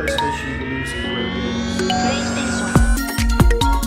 PlayStation believes in great games. PlayStation.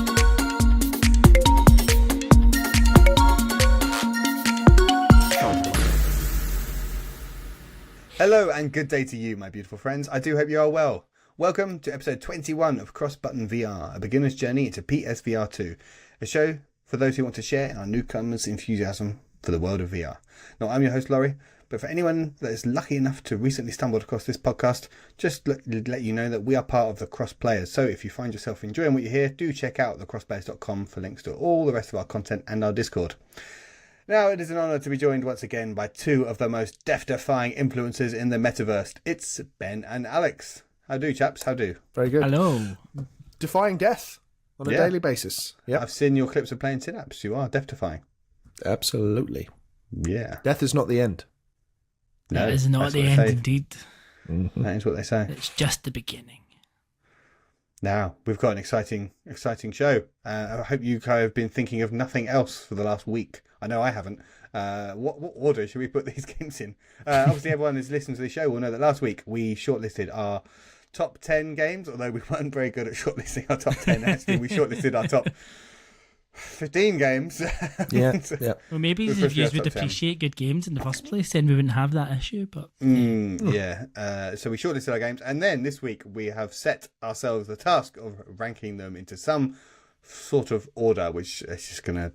Hello and good day to you, my beautiful friends. I do hope you are well. Welcome to episode 21 of Cross Button VR, a beginner's journey into PSVR2, a show for those who want to share in our newcomers' enthusiasm for the world of VR. Now, I'm your host, Laurie, but for anyone that is lucky enough to recently stumble across this podcast, just let you know that we are part of the Cross Players. So if you find yourself enjoying what you hear, do check out thecrossplayers.com for links to all the rest of our content and our Discord. Now, it is an honour to be joined once again by two of the most death-defying influencers in the metaverse. It's Ben and Alex. How do, chaps? How do? Very good. Hello. Defying death on a daily basis. Yeah, I've seen your clips of playing Synapse. You are death-defying. absolutely. Yeah. Death is not the end. No, It is not that's the what they end, say. indeed. That is what they say. It's just the beginning. Now, we've got an exciting show. I hope you guys have been thinking of nothing else for the last week. I know I haven't. What order should we put these games in? Obviously, everyone who's listened to the show will know that last week we shortlisted our top 10 games, although we weren't very good at shortlisting our top 10. Actually, we shortlisted our top 15 games. Yeah, yeah. Well, maybe We're if supposed to you have would top 10. appreciate good games in the first place, then we wouldn't have that issue. But Yeah. So we shortlisted our games, and then this week we have set ourselves the task of ranking them into some sort of order, which is just gonna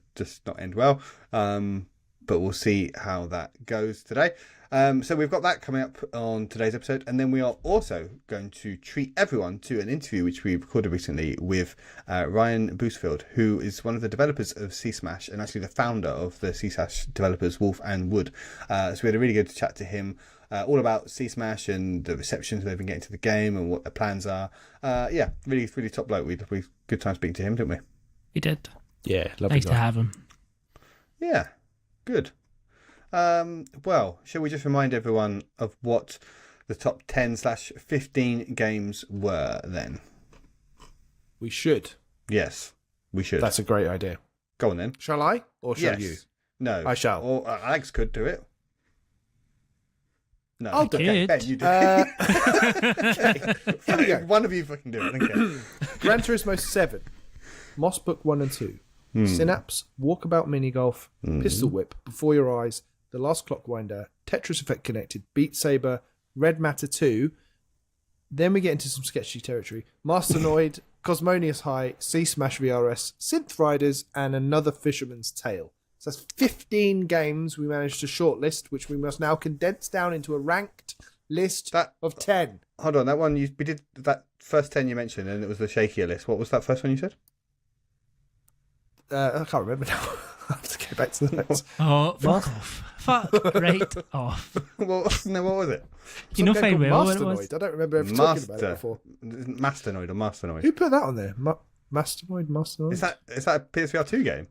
not end well. But we'll see how that goes today. So we've got that coming up on today's episode, and then we are also going to treat everyone to an interview which we recorded recently with Ryan Bousfield, who is one of the developers of C-Smash and actually the founder of the C-Smash developers Wolf and Wood. So we had a really good chat to him all about C-Smash and the receptions they've been getting to the game and what their plans are. Yeah, really top bloke. We good time speaking to him, didn't we? we did. Yeah, lovely Nice to guy. have him. Yeah, good. Well, shall we just remind everyone of what the top 10/15 games were then? We should. Yes, we should. That's a great idea. Go on then. Shall I? Or shall Yes. you? No. I shall. Or Alex could do it. No. I'll do okay, it. Ben, you do it. Here we go. One of you fucking do it. Okay. Gran Turismo 7, Moss Book 1 and 2, Synapse, Walkabout Mini Golf, Pistol Whip, Before Your Eyes, The Last Clockwinder, Tetris Effect Connected, Beat Saber, Red Matter 2. Then we get into some sketchy territory. Masternoid, Cosmonius High, C-Smash VRS, Synth Riders, and Another Fisherman's Tale. So that's 15 games we managed to shortlist, which we must now condense down into a ranked list of 10. Hold on, that one we did that first 10 you mentioned, and it was the shakier list. What was that first one you said? I can't remember now. I have to go back to the notes. Oh, fuck off. Fuck right off. Well, no, what was it? You know Some fine game well called what it was. Masternoid. I don't remember ever talking about it before. Masternoid or Masternoid? Who put that on there? Masternoid? Is that a PSVR2 game?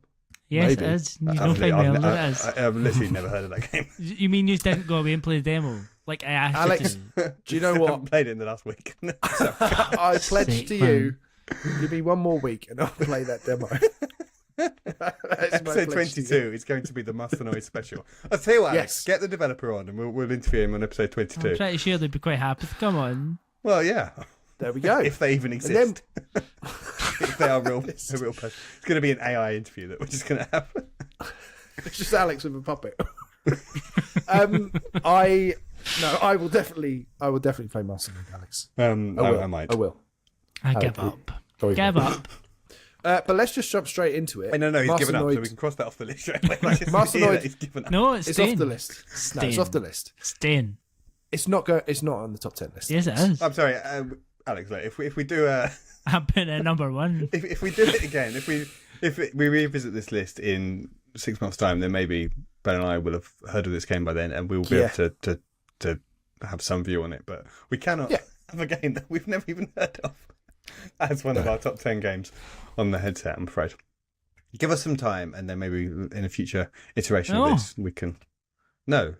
Yes, Maybe. it is. You know fine well what it is. I've literally never heard of that game. You mean you didn't go away and play the demo? Like I asked Alex, you to. do you know I what? haven't played it in the last week. I pledge Sake, to you, give me one more week and I'll play that demo. Episode 22 is going to be the Masternoid special. I'll tell you what, Alex, Yes. get the developer on and we'll interview him on episode 22. I'm pretty sure they'd be quite happy. Come on. Well, yeah. There we go. If they even exist. If they are real person. It's going to be an AI interview that we're just going to have. It's just Alex with a puppet. I will definitely play Masternoid, Alex. I might. I will. I give Alex, up. Sorry. Give up. But let's just jump straight into it. No, he's given up, so Masternoid- we can cross that off the list straight away. Just hear Masternoid- that he's given up. No, it's It's staying. off the list. No, it's off the list. Staying. It's not on the top 10 list. Yes, it is. I'm sorry, Alex. Look, if we do I'm putting it at number one. if we do it again, if we revisit this list in 6 months' time, then maybe Ben and I will have heard of this game by then, and we will be able to have some view on it. But we cannot have a game that we've never even heard of as one of our top 10 games on the headset, I'm afraid. Give us some time, and then maybe in a future iteration of this, we can. No.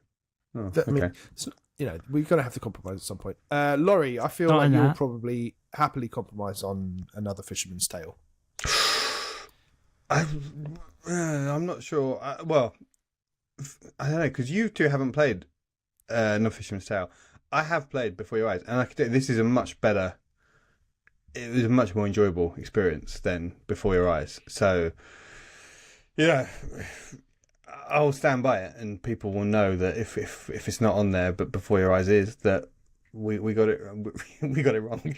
Oh, I mean, okay. we're going to have to compromise at some point. Laurie, I feel Not like on you'll that. probably happily compromise on Another Fisherman's Tale. I'm not sure. Well, I don't know, because you two haven't played No Fisherman's Tale. I have played Before Your Eyes, and I could tell you, this is a much better it was a much more enjoyable experience than Before Your Eyes. So, yeah, I'll stand by it, and people will know that if it's not on there, but Before Your Eyes is, that we got it we got it wrong.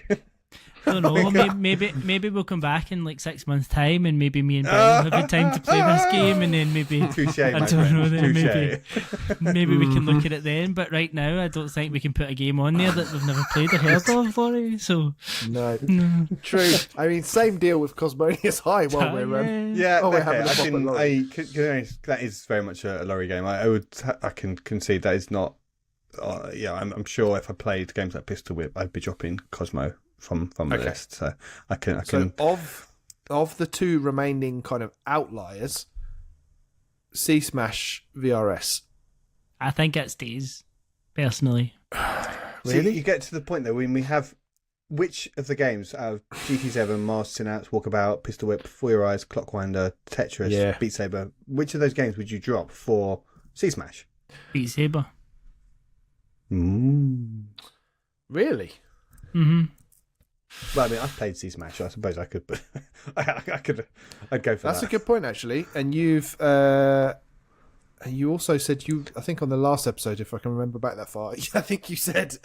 I don't know. Maybe we'll come back in like 6 months' time, and maybe me and Brian will have had time to play this game, and then maybe Touche, I my don't know. friend. Then Touche. maybe we can look at it then. But right now, I don't think we can put a game on there that we've never played or heard of, Laurie. So No. no. True. I mean, same deal with Cosmonius High while we're Yeah, Oh, we're okay. having a pop at Laurie. That is very much a Laurie game. I can concede that is not. I'm sure if I played games like Pistol Whip, I'd be dropping Cosmo from the list. So I can. So of the two remaining kind of outliers, C Smash VRS. I think it stays personally. See, Really? you get to the point though when we have which of the games out of GT7, Mars, Synapse, Walkabout, Pistol Whip, For Your Eyes, Clockwinder, Tetris, Yeah. Beat Saber, which of those games would you drop for C Smash? Beat Saber. Really? Mm-hmm. Well, I mean, I've played C Smash. I suppose I could, but I'd go for That's that. a good point, actually. And you also said I think on the last episode, if I can remember back that far, I think you said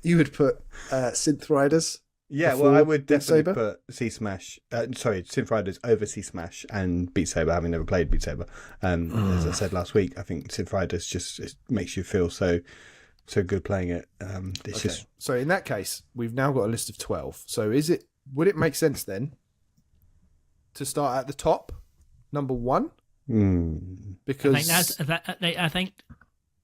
you would put Synth Riders. Yeah, well, I would Beat definitely Saber? put Synth Riders over C Smash and Beat Saber, having never played Beat Saber. As I said last week, I think Synth Riders it makes you feel so good playing it. It's just So in that case, we've now got a list of 12. So would it make sense then to start at the top, number 1? Because I think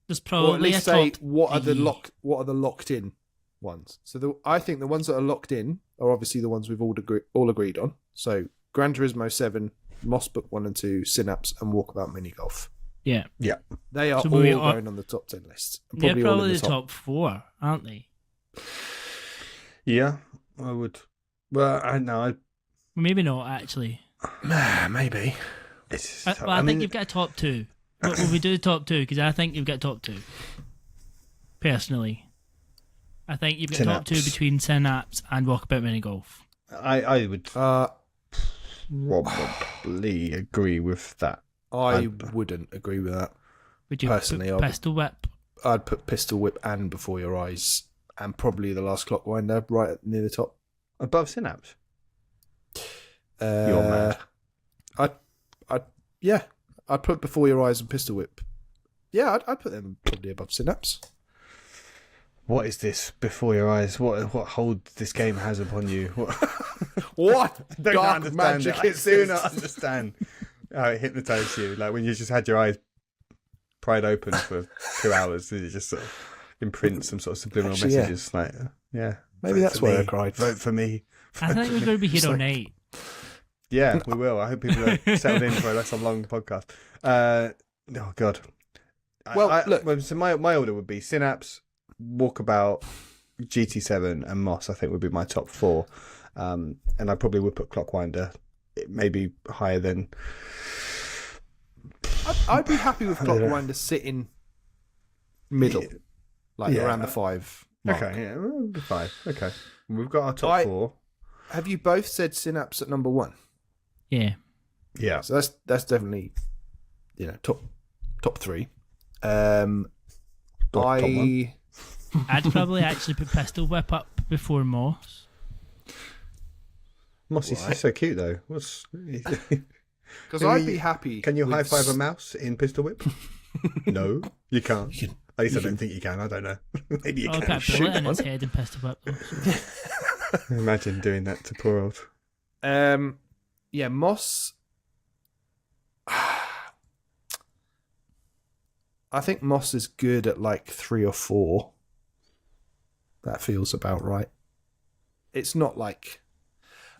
there's or probably at least a say top what are the three. what are the locked in ones. So I think the ones that are locked in are obviously the ones we've all agreed on. So Gran Turismo 7, Moss Book 1 and 2, Synapse, and Walkabout Mini Golf. Yeah, They are So all we are- going on the top 10 list. And they're all in probably the the top 4, aren't they? yeah, I would. Well, I know. Maybe not actually. Maybe. It's. I think you've got a top 2. Will we do the top 2? Because I think you've got top 2. Personally, I think you've got top 2 Synapse. between Synapse and Walkabout Mini Golf. I would probably agree with that. I wouldn't agree with that. Would you Personally, put I would- Pistol Whip? I'd put Pistol Whip and Before Your Eyes, and probably The Last Clockwinder right near the top. Above Synapse. You're mad. I'd put Before Your Eyes and Pistol Whip. Yeah, I'd put them probably above Synapse. What is this Before Your Eyes? What hold this game has upon you? What? What Don't dark understand magic it. I is do this? not understand how it hypnotised you. Like when you just had your eyes pried open for 2 hours, and it just sort of imprints some sort of subliminal Actually, yeah. messages. Like, yeah, Maybe vote that's for why I me. cried. Vote for me. I think we're going to be here all night. Yeah, we will. I hope people are settled in for a long podcast. Oh God. Well, look. So my order would be Synapse, Walkabout, GT7, and Moss. I think would be my top 4. And I probably would put Clockwinder maybe higher than. I'd be happy with Clockwinder sitting middle, like Yeah. around the 5 mark. Okay, yeah, well, 5. Okay, we've got our top 4. Have you both said Synapse at number 1? Yeah. Yeah, So that's definitely, top 3. Top one. I'd probably actually put Pistol Whip up before Moss. Mossy's Right. so cute though. Because Can I'd you- be happy. Can you with high five a mouse in Pistol Whip? No, you can't. At least I don't think you can. I don't know. Maybe you I'll can. put a bullet in one. its head and Pistol Whip. Though. Imagine doing that to poor old. Yeah, Moss. I think Moss is good at like 3 or 4. That feels about right. It's not like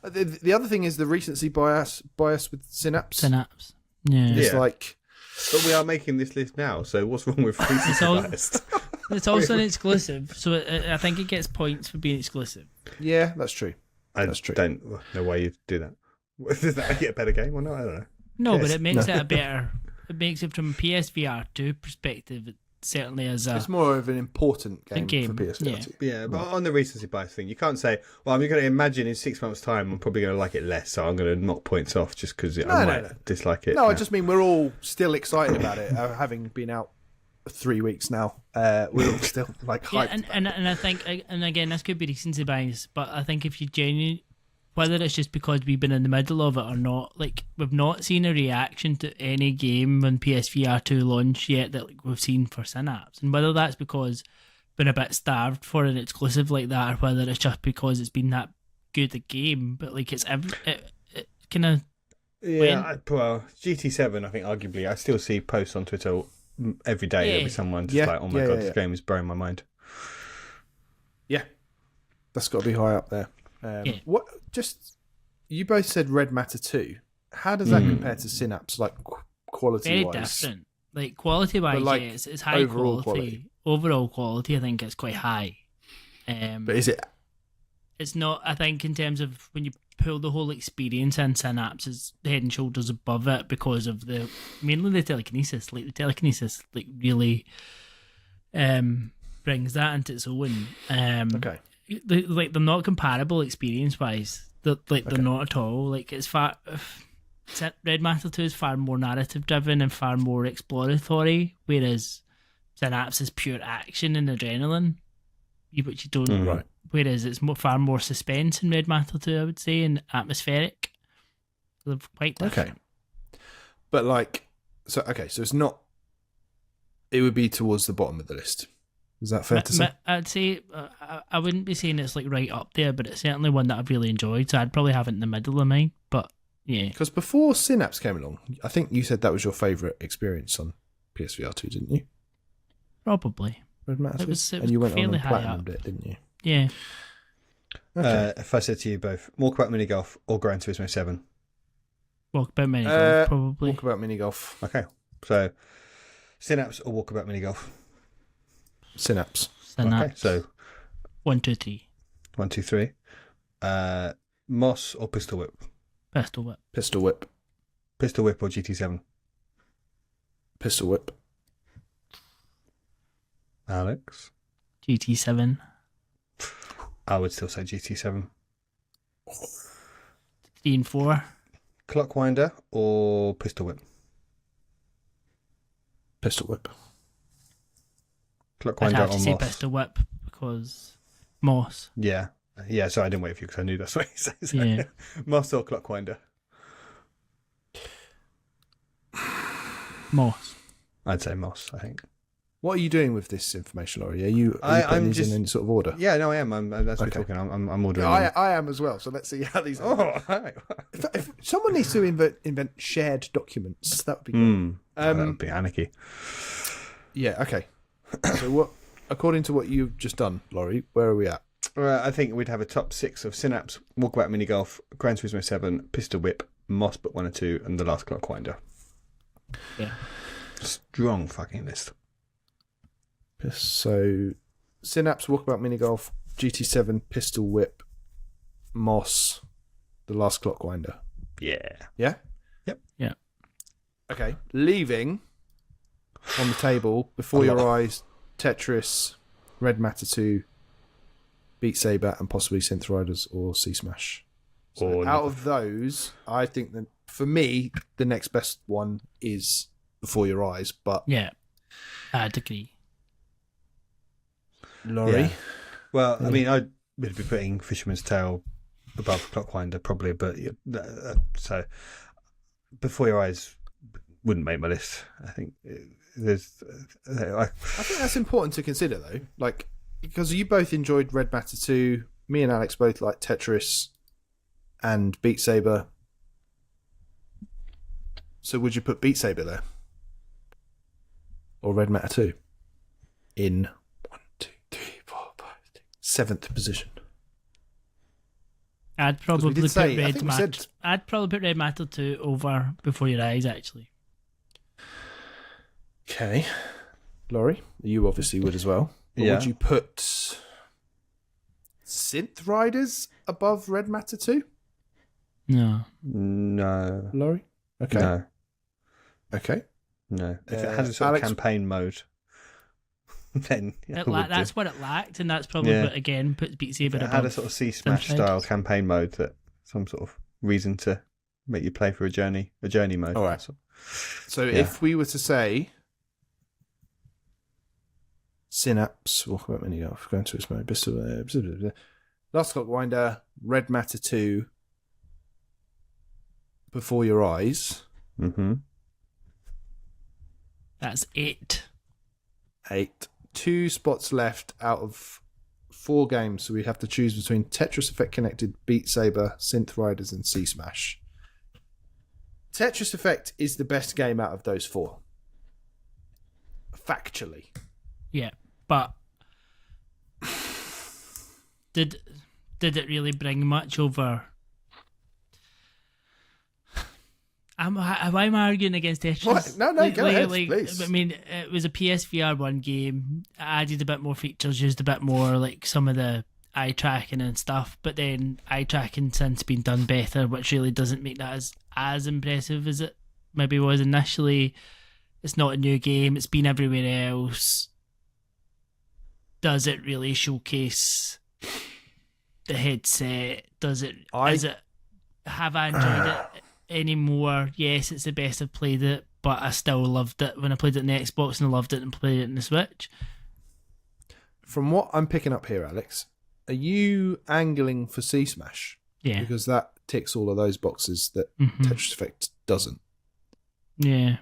the other thing is the recency bias with Synapse. Synapse. Yeah. It's Yeah. like But we are making this list now, so what's wrong with recency all- biased? It's also an exclusive, so I think it gets points for being exclusive. yeah, that's true. I That's true. don't know why you do that. Does that make it a better game or not? I don't know. No, Yes. but it makes it a better. It makes it from a PSVR2 perspective. certainly as a It's more of an important game, game, for PSVR2. Yeah, but on the recency bias thing, you can't say, well, I'm going to imagine in 6 months' time I'm probably going to like it less, so I'm going to knock points off just because I might dislike it. No, I just mean we're all still excited about it, having been out 3 weeks now. We're all still like hyped. and I think, and again, this could be recency bias, but I think if you genuinely, whether it's just because we've been in the middle of it or not, like we've not seen a reaction to any game when PSVR2 launch yet that like we've seen for Synapse, and whether that's because been a bit starved for an exclusive like that, or whether it's just because it's been that good a game, but like it kind of well, GT7, I think arguably I still see posts on Twitter every day. There'll be someone just like, oh my god, this game is blowing my mind. Yeah, that's got to be high up there. What? Just you both said Red Matter 2. How does that compare to Synapse, like quality wise? Very different. Like quality wise, like, it's high quality. Overall quality, I think it's quite high. But is it? It's not. I think in terms of when you pull the whole experience in, Synapse is head and shoulders above it because of mainly the telekinesis. Like the telekinesis, like really brings that into its own. Okay. Like they're not comparable experience wise. They're not at all. Like it's far. Red Matter 2 is far more narrative driven and far more exploratory, whereas Synapse is pure action and adrenaline, which you don't. Right. Whereas it's far more suspense in Red Matter 2, I would say, and atmospheric. They're quite different. Okay. But so it's not. It would be towards the bottom of the list. Is that fair to say? I'd say I wouldn't be saying it's like right up there, but it's certainly one that I've really enjoyed. So I'd probably have it in the middle of mine. But yeah, because before Synapse came along, I think you said that was your favourite experience on PSVR2, didn't you? Probably. Red Matter 2? It was and you went on fairly and high platinumed up. it, didn't you? Yeah. Okay. If I said to you both, Walkabout Mini Golf or Gran Turismo 7? Walkabout Mini Golf, probably. Walkabout Mini Golf. Okay, so Synapse or Walkabout Mini Golf? Synapse. Okay, so 1, 2, 3. 1, 2, 3. Moss or Pistol Whip? Pistol Whip. Pistol Whip. Pistol Whip or GT7? Pistol Whip. Alex? GT7. I would still say GT7. 3 and 4. Clockwinder or Pistol Whip? Pistol Whip. I'd Clockwinder have or to say Moss? Pistol Whip because Moss. Yeah, so I didn't wait for you because I knew that's what you said. So. Yeah. Moss or Clockwinder? Moss. I'd say Moss, I think. What are you doing with this information, Laurie? Are you I'm putting these just- in any sort of order? Yeah, no, I am. That's what we're talking. I'm ordering. them. I am as well, so let's see how these are. Oh, hi. If someone needs to invent shared documents, that would be good. That would be anarchy. Yeah, okay. So according to what you've just done, Laurie, where are we at? I think we'd have a top 6 of Synapse, Walkabout Mini Golf, Gran Turismo 7, Pistol Whip, Moss but 1 or 2, and the last Clockwinder. Yeah. Strong fucking list. So, Synapse, Walkabout Mini Golf, GT7, Pistol Whip, Moss, the last Clockwinder. Yeah. Yeah? Yep. Yeah. Okay. Leaving on the table, before your eyes, Tetris, Red Matter 2, Beat Saber, and possibly Synth Riders or Sea Smash. So out of those, I think that for me, the next best one is Before Your Eyes. But Yeah. I'd agree. Laurie, Yeah. Well, I mean, I'd be putting Fisherman's Tale above Clockwinder probably, but so Before Your Eyes wouldn't make my list. I think there's. I think that's important to consider though, like because you both enjoyed Red Matter 2. Me and Alex both like Tetris and Beat Saber. So would you put Beat Saber there? Or Red Matter 2? In 1, 2, 3, 4, 5, 6, 7th position. I'd probably did put say- I Red think we Matter. said- I'd probably put Red Matter 2 over Before Your Eyes, actually. Okay. Laurie, you obviously would as well. But Yeah. would you put Synth Riders above Red Matter 2? No. No. Laurie? Okay. No. Okay. No. If it has a sort Alex- of campaign mode, then that's what it lacked, and that's probably what again puts Beat Saber it above. had a sort of C-Smash style campaign mode, that some sort of reason to make you play for a journey mode. All right. So if we were to say Synapse, walk about mini golf, going to its mode, Last Clockwinder, Red Matter 2, Before Your Eyes. Mm-hmm. That's 8. 8. 2 spots left out of 4 games, so we have to choose between Tetris Effect Connected, Beat Saber, Synth Riders, and C-Smash. Tetris Effect is the best game out of those 4. Factually. Yeah, but did it really bring much over? I'm arguing against Tetris. What? No, go ahead, please. I mean, it was a PSVR1 game. It added a bit more features, used a bit more like some of the eye tracking and stuff, but then eye tracking since been done better, which really doesn't make that as impressive as it maybe was initially. It's not a new game. It's been everywhere else. Does it really showcase the headset? Does it? Have I enjoyed it anymore? Yes, it's the best I've played it, but I still loved it when I played it on the Xbox, and I loved it and played it on the Switch. From what I'm picking up here, Alex, are you angling for C-Smash? Yeah. Because that ticks all of those boxes that Tetris Effect doesn't. Yeah.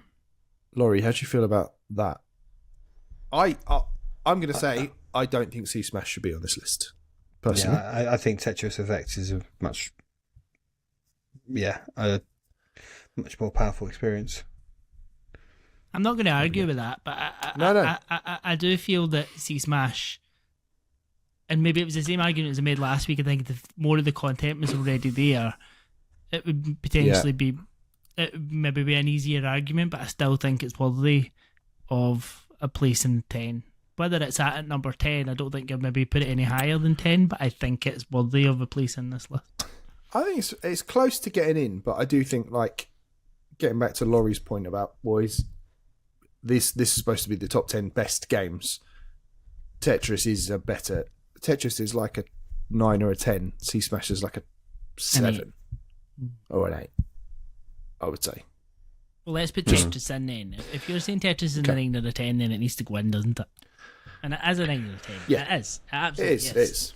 Laurie, how do you feel about that? I'm going to say I don't think C-Smash should be on this list, personally. Yeah, I think Tetris Effect is a much more powerful experience. I'm not going to argue with that, but I do feel that C-Smash, and maybe it was the same argument as I made last week, I think if more of the content was already there, it would potentially be, it would maybe be an easier argument, but I still think it's worthy of a place in 10. Whether it's at number 10, I don't think I'd maybe put it any higher than 10, but I think it's worthy of a place in this list. I think it's close to getting in, but I do think, like, getting back to Laurie's point about, boys, this is supposed to be the top 10 best games. Tetris is like a 9 or a 10. C-Smash is like a 7 or an 8, I would say. Well, let's put Tetris in then. If you're saying Tetris is a 9 or a 10, then it needs to go in, doesn't it? And it is a 9 or a 10. Yeah. It is. It absolutely is. It is.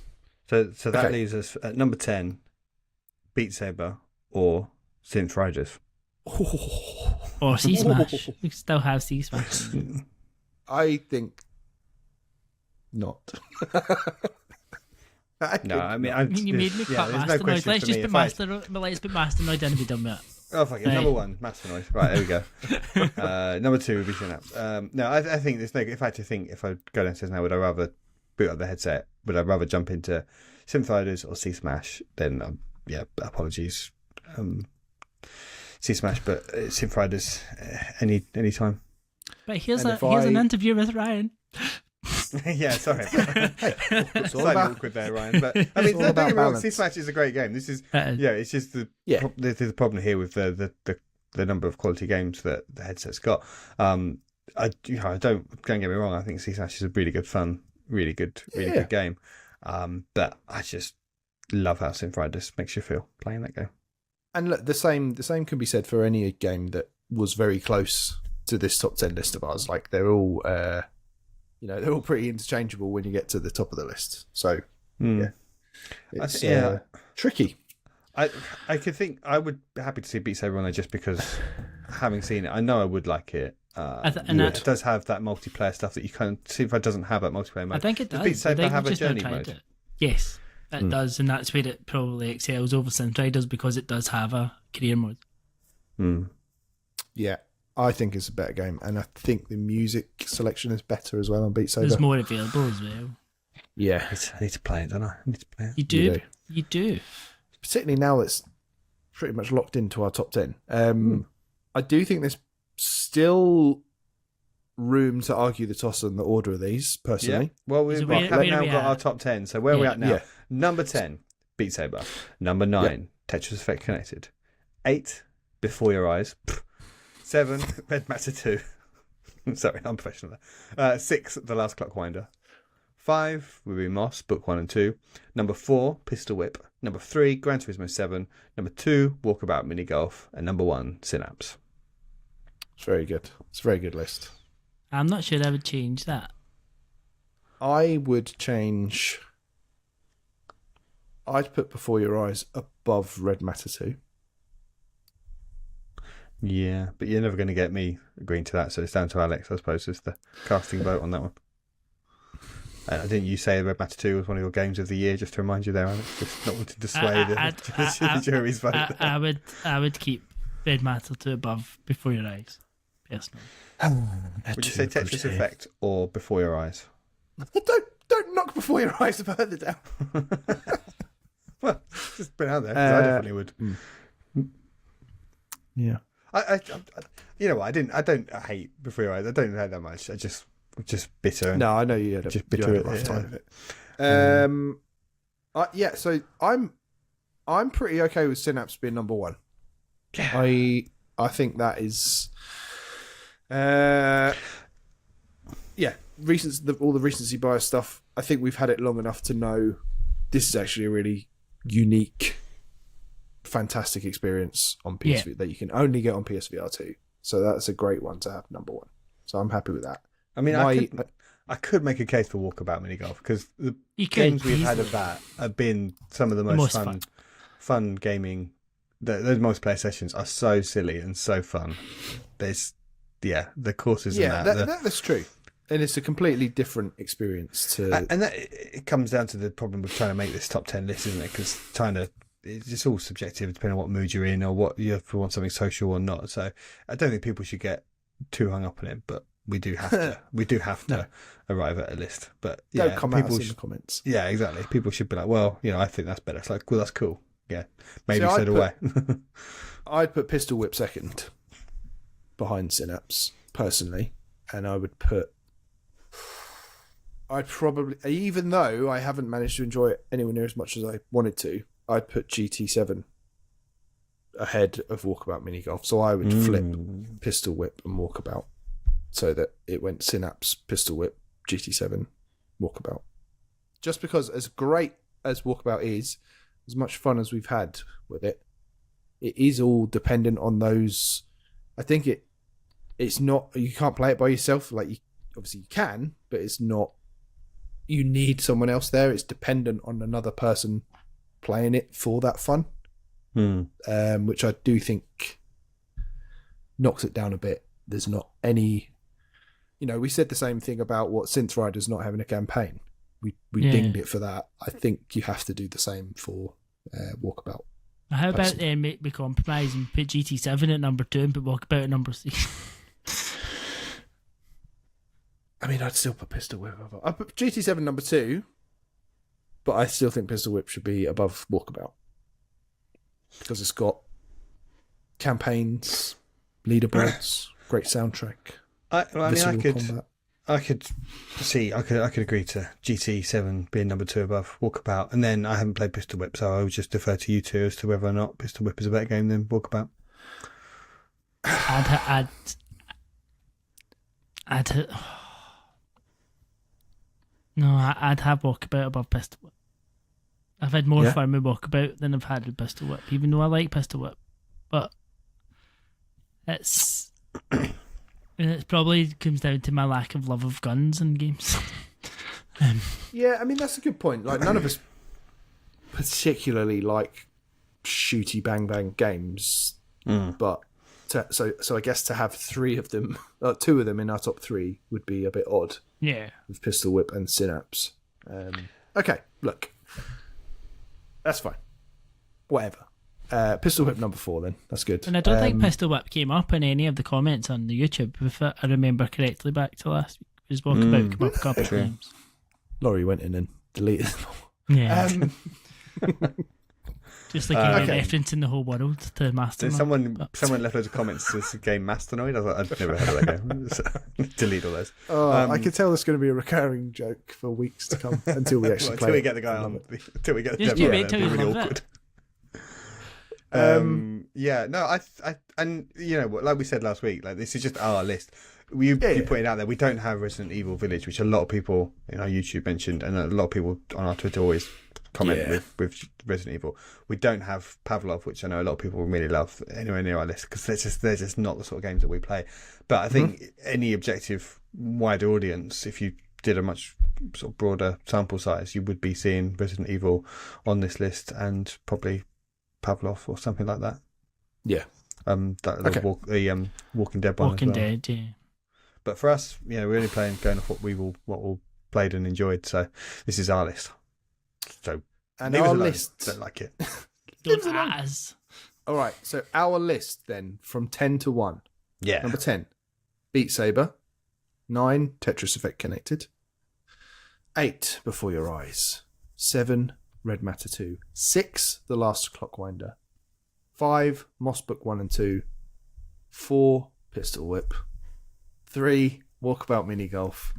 So that leaves us at number 10, Beat Saber or Synth Riders. Or C-Smash. We still have C-Smash. I think not. You made me cut Masternoid. Let's just put Masternoid in and be done with it. Oh, fuck it. Number 1, Masternoid. Right, there we go. Number 2 would be Synapse. No, I think there's no. In fact, if I go downstairs now, would I rather boot up the headset? Would I rather jump into Synth Riders or C-Smash? Then, apologies. C-Smash, but Synth Riders any time. But here's an interview with Ryan. Yeah, sorry. It's slightly awkward there, Ryan. But I mean, don't get me wrong, C-Smash is a great game. This is it's just the problem here with the number of quality games that the headset's got. Don't get me wrong. I think C-Smash is a really good fun, really good game. But I just love how Synth Riders makes you feel playing that game. And look, the same can be said for any game that was very close to this top 10 list of ours. Like they're all, they're all pretty interchangeable when you get to the top of the list. So it's tricky. I could think I would be happy to see Beat Saber on there just because having seen it, I know I would like it. It does have that multiplayer stuff that you can't see if it doesn't have that multiplayer mode. I think it does. Beat Saber have a journey mode? Yes. It does, and that's where it probably excels over Synth Riders because it does have a career mode. Yeah, I think it's a better game, and I think the music selection is better as well on Beat Saber. There's more available as well. Yeah. I need to play it, don't I? You do. Particularly now it's pretty much locked into our top 10. I do think there's still room to argue the toss on the order of these, personally. Yeah. Well, we've now got our top 10, so where are we at now? Yeah. Number 10, Beat Saber. Number 9, Tetris Effect Connected. 8, Before Your Eyes. 7, Red Matter 2. Sorry, I'm professional there. 6, The Last Clockwinder. 5 would be Moss, Book 1 and 2. Number 4, Pistol Whip. Number 3, Gran Turismo 7. Number 2, Walkabout Mini Golf. And number 1, Synapse. It's very good. It's a very good list. I'm not sure I would change that. I would change... I'd put Before Your Eyes above Red Matter 2. Yeah, but you're never going to get me agreeing to that, so it's down to Alex, I suppose, is the casting vote on that one. Didn't you say Red Matter 2 was one of your games of the year, just to remind you there, Alex? Just not wanting to sway the jury's vote. I would keep Red Matter 2 above Before Your Eyes, personally. Would you say Tetris Effect or Before Your Eyes? Don't knock Before Your Eyes further down. Well, it's just been out there. 'Cause I definitely would. Yeah. I you know what? I don't hate Before Your Eyes. I don't hate that much. I just bitter. No, I know you had a rough time of it. So I'm pretty okay with Synapse being number 1. Yeah. I think that is all the recency bias stuff. I think we've had it long enough to know this is actually a really unique, fantastic experience on PSV that you can only get on PSVR2. So that's a great one to have number 1. So I'm happy with that. I mean, I could make a case for Walkabout Mini Golf because the games we've had of that have been some of the most fun gaming. Those multiplayer sessions are so silly and so fun. The courses and that. That's true. And it's a completely different experience and that it comes down to the problem with trying to make this top 10 list, isn't it? Because it's all subjective depending on what mood you're in or what you want something social or not. So I don't think people should get too hung up on it, but we do have to. We do have to arrive at a list. But yeah, don't come at us in the comments. Yeah, exactly. People should be like, well, I think that's better. It's like, well, that's cool. Yeah, maybe so do I. I'd put Pistol Whip second behind Synapse personally, and I'd probably, even though I haven't managed to enjoy it anywhere near as much as I wanted to, I'd put GT7 ahead of Walkabout Mini Golf. So I would flip Pistol Whip and Walkabout so that it went Synapse, Pistol Whip, GT7, Walkabout. Just because as great as Walkabout is, as much fun as we've had with it, it is all dependent on those. I think it's not, you can't play it by yourself. Like, obviously you can, but it's not, you need someone else there. It's dependent on another person playing it for that fun, which I do think knocks it down a bit. There's not any, we said the same thing about what Synth Riders not having a campaign. We dinged it for that. I think you have to do the same for Walkabout. How about make the compromise and put GT7 at number 2 and put Walkabout at number 3? I mean, I'd still put Pistol Whip above. I'd put GT7 number 2, but I still think Pistol Whip should be above Walkabout because it's got campaigns, leaderboards, great soundtrack. I could agree to GT7 being number 2 above Walkabout, and then I haven't played Pistol Whip, so I would just defer to you two as to whether or not Pistol Whip is a better game than Walkabout. I'd have Walkabout above Pistol Whip. I've had more fun with Walkabout than I've had with Pistol Whip, even though I like Pistol Whip. But it probably comes down to my lack of love of guns in games. Yeah, I mean, that's a good point. Like, none of us particularly like shooty bang bang games, but so I guess to have 3 of them, 2 of them in our top 3 would be a bit odd. Yeah, with Pistol Whip and Synapse. Okay, look, that's fine. Whatever. Pistol Whip number 4 then. That's good. And I don't think Pistol Whip came up in any of the comments on the YouTube, if I remember correctly, back to last week. It was Walkabout came up a couple of times. Laurie went in and deleted them all. Yeah. Just like a reference in the whole world to Mastermind. Someone left loads of comments to this game Mastermind. I was like, I've never heard of that game. So, delete all those. I can tell there's going to be a recurring joke for weeks to come until we actually play. Until we get the guy on. Until we get the demo. It's really awkward. And like we said last week, like this is just our list. you pointed out there, we don't have Resident Evil Village, which a lot of people in our YouTube mentioned, and a lot of people on our Twitter always comment with Resident Evil. We don't have Pavlov, which I know a lot of people really love, anywhere near our list, because they're just not the sort of games that we play. But I think any objective, wider audience, if you did a much sort of broader sample size, you would be seeing Resident Evil on this list, and probably Pavlov or something like that. Yeah. The Walking Dead one. Walking as well. Dead, yeah. But for us, we're only going off what we played and enjoyed. So this is our list. So And leave us our alone. list. Don't like it. Don't ask. All right, so our list then from 10 to 1. Yeah. Number 10, Beat Saber. 9, Tetris Effect Connected. 8, Before Your Eyes. 7, Red Matter 2. 6, The Last Clockwinder. 5, Moss Book 1 and 2. 4, Pistol Whip. 3, Walkabout Mini Golf.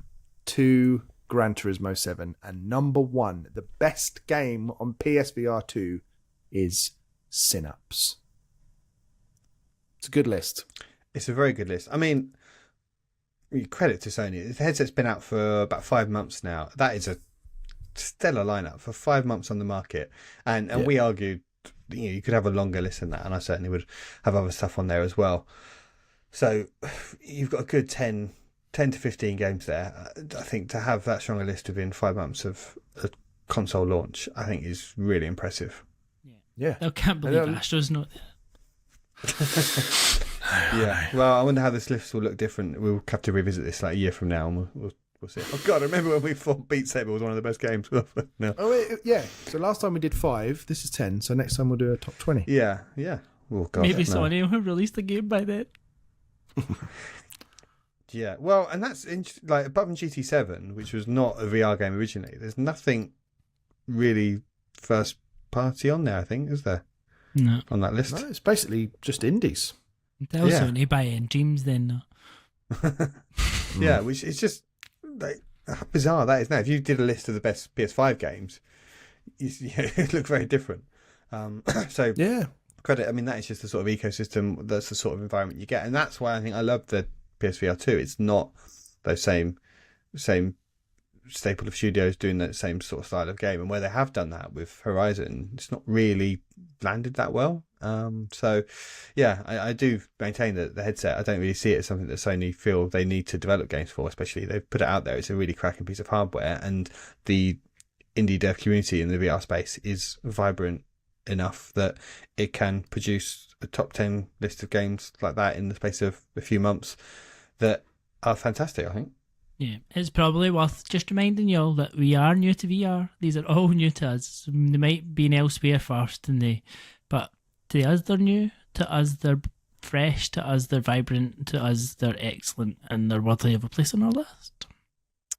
2, Gran Turismo 7. And number 1, the best game on PSVR2 is Synapse. It's a good list. It's a very good list. I mean, credit to Sony. The headset's been out for about 5 months now. That is a stellar lineup for 5 months on the market. And we argued, you could have a longer list than that, and I certainly would have other stuff on there as well. So you've got a good 10 to 15 games there. I think to have that strong a list within 5 months of a console launch, I think is really impressive. Yeah. I can't believe Astro's not there. Yeah. Well, I wonder how this list will look different. We'll have to revisit this like a year from now, and we'll see. Oh God, I remember when we thought Beat Saber was one of the best games. No. Oh, yeah. So last time we did 5, this is 10. So next time we'll do a top 20. Yeah. Oh God. Maybe no. Sony will have released the game by then. Yeah. Well, and that's like apart from GT7, which was not a VR game originally. There's nothing really first party on there. I think is there? No. On that list. No, it's basically just indies. Tell Sony buy dreams then. No. Yeah, which is just like how bizarre that is now. If you did a list of the best PS5 games, it look very different. So Yeah. credit. I mean, that is just the sort of ecosystem. That's the sort of environment you get, and that's why I think I love the PSVR2. It's not those same staple of studios doing that same sort of style of game, and where they have done that with Horizon, it's not really landed that well. So yeah, I do maintain that the headset, I don't really see it as something that Sony feel they need to develop games for, especially they've put it out there. It's a really cracking piece of hardware, and the indie dev community in the VR space is vibrant enough that it can produce a top 10 list of games like that in the space of a few months that are fantastic, I think. Yeah, it's probably worth just reminding you all that we are new to VR. These are all new to us. They might be elsewhere first, but to us they're new. To us they're fresh. To us they're vibrant. To us they're excellent, and they're worthy of a place on our list.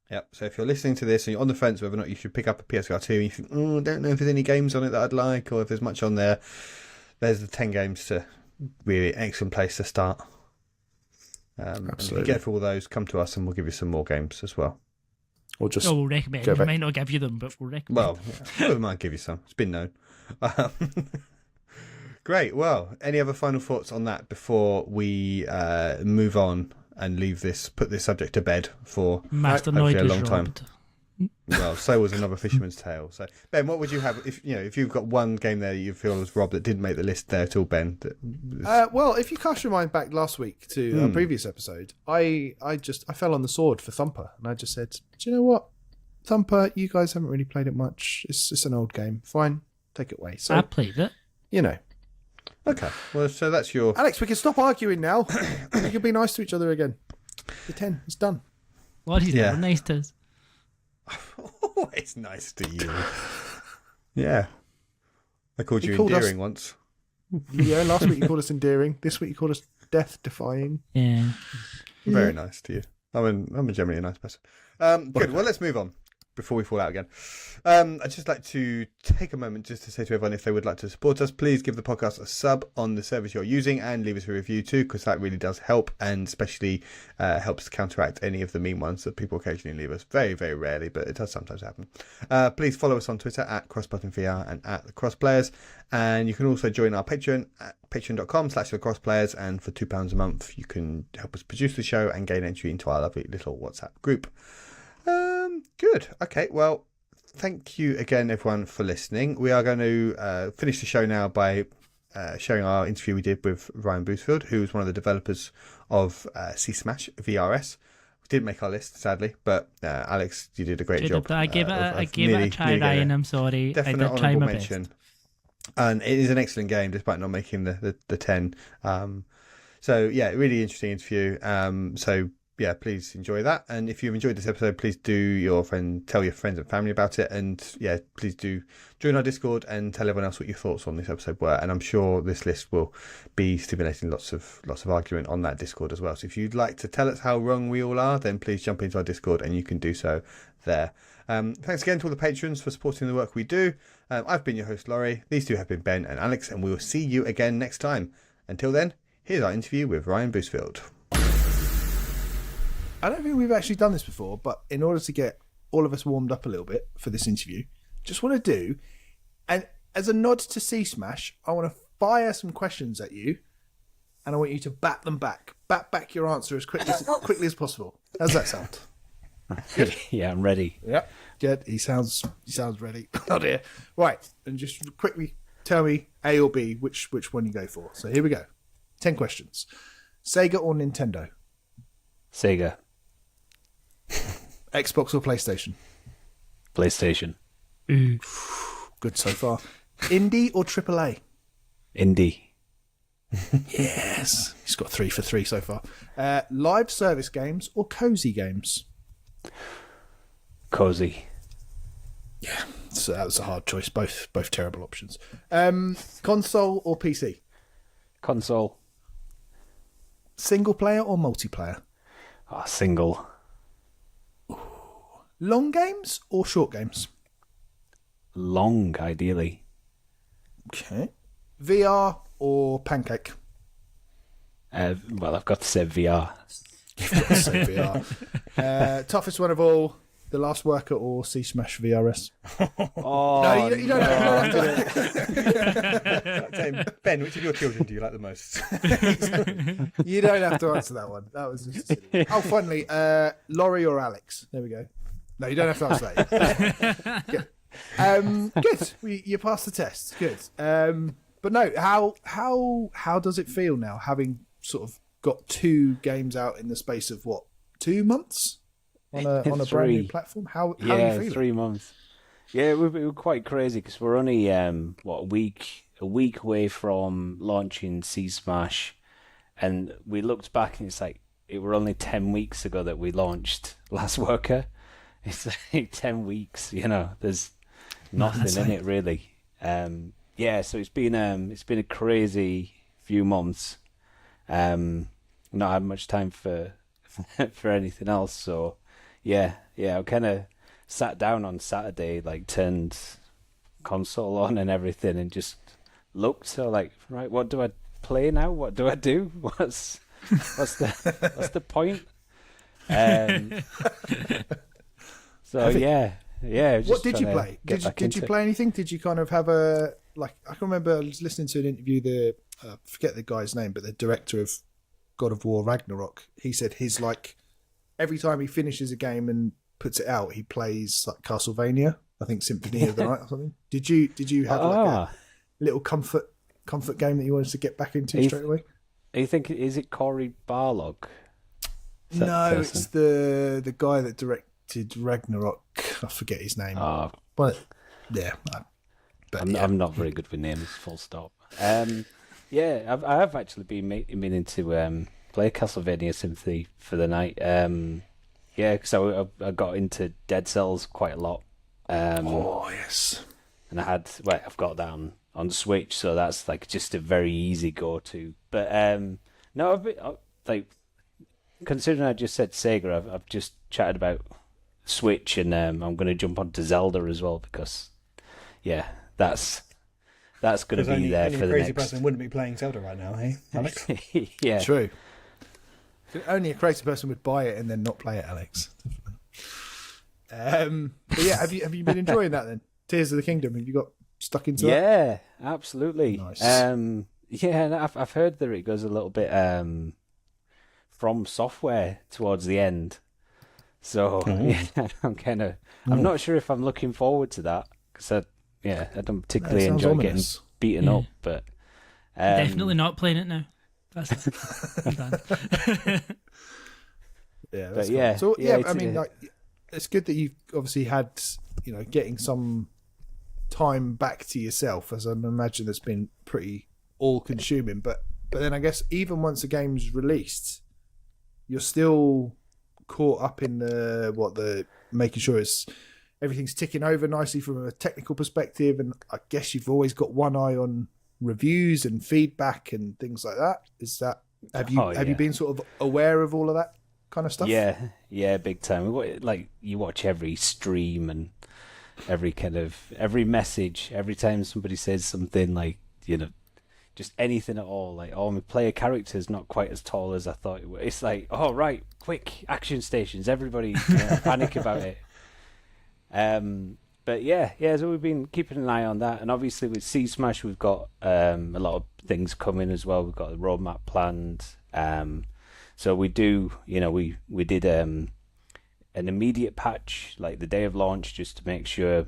Yep. So if you're listening to this and you're on the fence whether or not you should pick up a PSVR2, and you think, I don't know if there's any games on it that I'd like, or if there's much on there, there's the 10 games to really excellent place to start. And if you get for all those, come to us and we'll give you some more games as well. Or just we'll recommend. We might not give you them, but we'll recommend. Well, we might give you some. It's been known. Great. Well, any other final thoughts on that before we move on and put this subject to bed for Master hopefully Noid a was long time? robbed. Well, so was Another Fisherman's Tale. So, Ben, what would you have if you've got one game there that you feel was robbed that didn't make the list there at all, Ben? Well, if you cast your mind back last week to a previous episode, I fell on the sword for Thumper, and I just said, do you know what, Thumper, you guys haven't really played it much. It's an old game. Fine, take it away. So I played it. Okay. Well, so that's your Alex. We can stop arguing now. We can be nice to each other again. The 10, it's done. Well, he's never nice to us. Always nice to you. Yeah. I called you called endearing once. Yeah, last week you called us endearing. This week you called us death-defying. Yeah. Very nice to you. I'm generally a nice person. Good. Well, let's move on. before we fall out again. I'd just like to take a moment just to say to everyone, if they would like to support us, please give the podcast a sub on the service you're using and leave us a review too, because that really does help, and especially helps counteract any of the mean ones that people occasionally leave us. Very, very rarely, but it does sometimes happen. Please follow us on Twitter at CrossbuttonVR and at the Crossplayers, and you can also join our Patreon at patreon.com/thecrossplayers, and for £2 a month you can help us produce the show and gain entry into our lovely little WhatsApp group. Good. Okay, well, thank you again, everyone, for listening. We are going to finish the show now by showing our interview we did with Ryan Bousfield, who is one of the developers of C-Smash VRS. We didn't make our list, sadly, but Alex, you did a great job. I gave it a try, Ryan. I'm sorry. Definite I did try honourable my mention. best. And it is an excellent game, despite not making the 10. So, yeah, really interesting interview. So, yeah, please enjoy that. And if you've enjoyed this episode, please tell your friends and family about it. And yeah, please do join our Discord and tell everyone else what your thoughts on this episode were. And I'm sure this list will be stimulating lots of argument on that Discord as well. So if you'd like to tell us how wrong we all are, then please jump into our Discord and you can do so there. Thanks again to all the patrons for supporting the work we do. I've been your host, Laurie. These two have been Ben and Alex, and we will see you again next time. Until then, here's our interview with Ryan Bousfield. I don't think we've actually done this before, but in order to get all of us warmed up a little bit for this interview, just want to do, and as a nod to C-Smash, I want to fire some questions at you, and I want you to bat them back. Bat back your answer as quickly as possible. How's that sound? Good. Yeah, I'm ready. Yeah, good. He sounds ready. Oh dear. Right, and just quickly tell me A or B, which one you go for. So here we go. 10 questions. Sega or Nintendo? Sega. Xbox or PlayStation? PlayStation. Good so far. Indie or AAA? Indie. Yes. He's got 3 for 3 so far. Live service games or cozy games? Cozy. Yeah, so that was a hard choice. Both terrible options. Console or PC? Console. Single player or multiplayer? Single. Long games or short games? Long, ideally. Okay. VR or Pancake? Well, I've got to say VR. Say VR. Toughest one of all, The Last Worker or C-Smash VRS? Oh, No, you don't have to. Ben, which of your children do you like the most? You don't have to answer that one. That was just silly. Oh, finally, Laurie or Alex? There we go. No, you don't have to answer that. Good. Good. You passed the test. Good. But no, how does it feel now, having sort of got 2 games out in the space of 2 months on a brand new platform? How are you feeling? 3 months. Yeah, we were quite crazy because we're only a week away from launching C-Smash, and we looked back and it's like it were only 10 weeks ago that we launched Last Worker. It's like 10 weeks, there's nothing in it really. So it's been a crazy few months. Not had much time for anything else. So yeah, I kind of sat down on Saturday, turned console on and everything, and just looked. So right, what do I play now? What do I do? What's the point? So yeah. What did you play? Did you play anything? Did you kind of have I can remember I was listening to an interview. Forget the guy's name, but the director of God of War Ragnarok. He said his every time he finishes a game and puts it out, he plays Castlevania. I think Symphony of the Night or something. Did you have a little comfort game that you wanted to get back into straight away? You think is it Cory Barlog? No, it's the guy that directed Ragnarok. I forget his name. But yeah, I'm not very good with names. Full stop. Yeah, I have actually been meaning to play Castlevania Symphony for the night. So I got into Dead Cells quite a lot. Oh yes, and I've got that on Switch, so that's just a very easy go-to. But no, considering I just said Sega, I've just chatted about Switch, and I'm going to jump onto Zelda as well because, yeah, that's going to be there for the crazy next. person wouldn't be playing Zelda right now, hey, Alex? Yeah, True. Only a crazy person would buy it and then not play it, Alex. But yeah, have you been enjoying that then? Tears of the Kingdom. Have you got stuck into that? Yeah, absolutely. Nice. Yeah, and I've heard that it goes a little bit from software towards the end. So yeah, I'm not sure if I'm looking forward to that because I don't particularly enjoy getting beaten up, but Definitely not playing it now. That's I'm done. Yeah, that's but yeah, cool. So yeah, I mean, like, it's good that you've obviously had, getting some time back to yourself, as I imagine that's been pretty all-consuming. But then I guess even once the game's released, you're still caught up in the making sure everything's ticking over nicely from a technical perspective, and I guess you've always got one eye on reviews and feedback and things like that. Have you been sort of aware of all of that kind of stuff? Yeah, big time. Like, you watch every stream and every message, every time somebody says something like, just anything at all, like, oh, my player character's not quite as tall as I thought it was. It's like, oh, right, quick, action stations, everybody panic about it. But yeah, so we've been keeping an eye on that, and obviously with Sea Smash, we've got a lot of things coming as well. We've got a roadmap planned. So we do, we did an immediate patch like the day of launch just to make sure,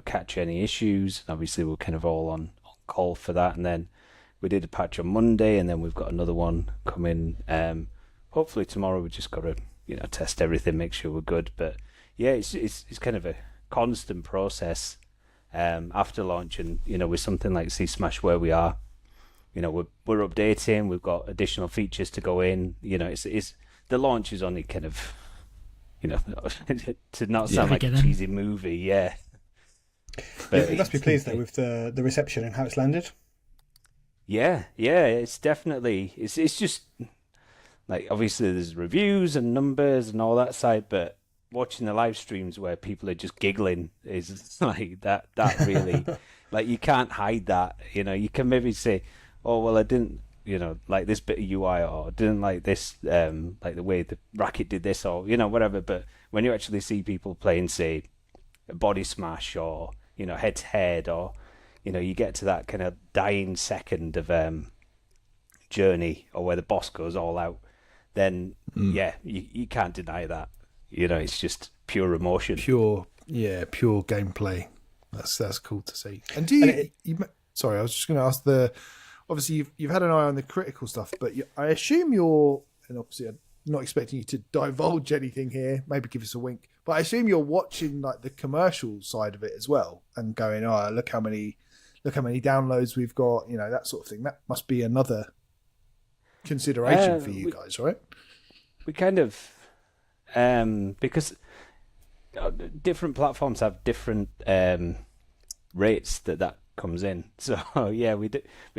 catch any issues. Obviously, we're kind of all on call for that, and then we did a patch on Monday, and then we've got another one coming. Hopefully tomorrow. We just got to, test everything, make sure we're good. But yeah, it's kind of a constant process after launch, and with something like Sea Smash where we are, we're updating, we've got additional features to go in. It's the launch is only kind of to not sound like a cheesy movie, but you must be pleased though with the reception and how it's landed. Yeah, it's definitely it's just like, obviously there's reviews and numbers and all that side, but watching the live streams where people are just giggling is like that really like, you can't hide that. You can maybe say, oh well, I didn't like this bit of UI, or didn't like this like the way the racket did this, or whatever. But when you actually see people playing, say, a body smash, or head to head, or you get to that kind of dying second of journey, or where the boss goes all out, then you can't deny that. It's just pure emotion. Pure gameplay. That's cool to see. And sorry, I was just going to ask obviously you've had an eye on the critical stuff, but I assume and obviously I'm not expecting you to divulge anything here, maybe give us a wink, but I assume you're watching like the commercial side of it as well and going, oh, look how many downloads we've got, that sort of thing. That must be another consideration for you guys, right? We kind of because different platforms have different rates that comes in. So yeah, we